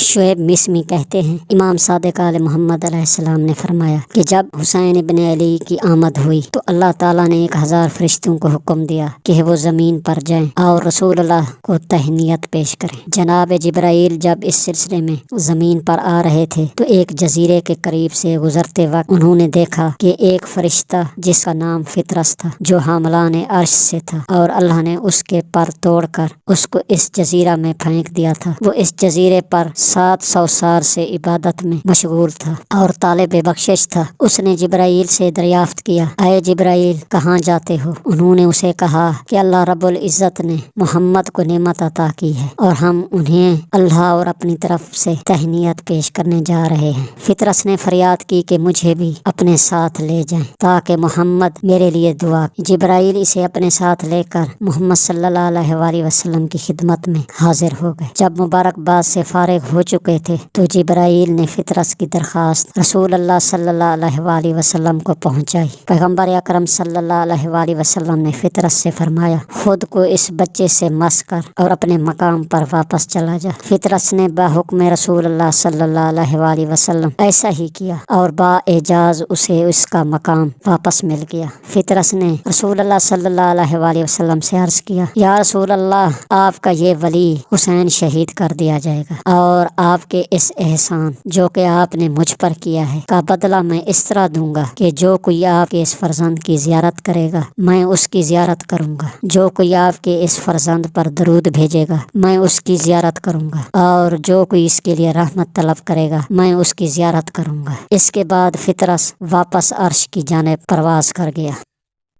شعیب مسمی کہتے ہیں امام صادق علیہ محمد علیہ السلام نے فرمایا کہ جب حسین ابن علی کی آمد ہوئی تو اللہ تعالیٰ نے 1000 فرشتوں کو حکم دیا کہ وہ زمین پر جائیں اور رسول اللہ کو تہنیت پیش کریں۔ جناب جبرائیل جب اس سلسلے میں زمین پر آ رہے تھے تو ایک جزیرے کے قریب سے گزرتے وقت انہوں نے دیکھا کہ ایک فرشتہ جس کا نام فطرس تھا جو حاملان عرش سے تھا اور اللہ نے اس کے پر توڑ کر اس کو اس جزیرہ میں پھینک دیا تھا۔ وہ اس جزیرے پر 700 سال سے عبادت میں مشغول تھا اور طالب بخشش تھا۔ اس نے جبرائیل سے دریافت کیا، اے جبرائیل کہاں جاتے ہو؟ انہوں نے اسے کہا کہ اللہ رب العزت نے محمد کو نعمت عطا کی ہے اور ہم انہیں اللہ اور اپنی طرف سے تہنیت پیش کرنے جا رہے ہیں۔ فطرس نے فریاد کی کہ مجھے بھی اپنے ساتھ لے جائیں تاکہ محمد میرے لیے دعا۔ جبرائیل اسے اپنے ساتھ لے کر محمد صلی اللہ علیہ وآلہ وسلم کی خدمت میں حاضر ہو گئے۔ جب مبارکباد سے فارغ ہو چکے تھے تو جبرائیل نے فطرس کی درخواست رسول اللہ صلی اللہ علیہ وآلہ وسلم کو پہنچائی۔ پیغمبر اکرم صلی اللہ علیہ وآلہ وسلم نے فطرس سے فرمایا، خود کو اس بچے سے مس کر اور اپنے مقام پر واپس چلا جا۔ فطرس نے بحکم رسول اللہ صلی اللہ علیہ وآلہ وسلم ایسا ہی کیا اور با اعجاز اسے اس کا مقام واپس مل گیا۔ فطرس نے رسول اللہ صلی اللہ علیہ وآلہ وسلم سے عرض کیا، یا رسول اللہ، آپ کا یہ ولی حسین شہید کر دیا جائے گا اور آپ کے اس احسان جو کہ آپ نے مجھ پر کیا ہے کا بدلہ میں اس طرح دوں گا کہ جو کوئی آپ کے اس فرزند کی زیارت کرے گا میں اس کی زیارت کروں گا، جو کوئی آپ کے اس فرزند پر درود بھیجے گا میں اس کی زیارت کروں گا، اور جو کوئی اس کے لیے رحمت طلب کرے گا میں اس کی زیارت کروں گا۔ اس کے بعد فطرس واپس عرش کی جانب پرواز کر گیا۔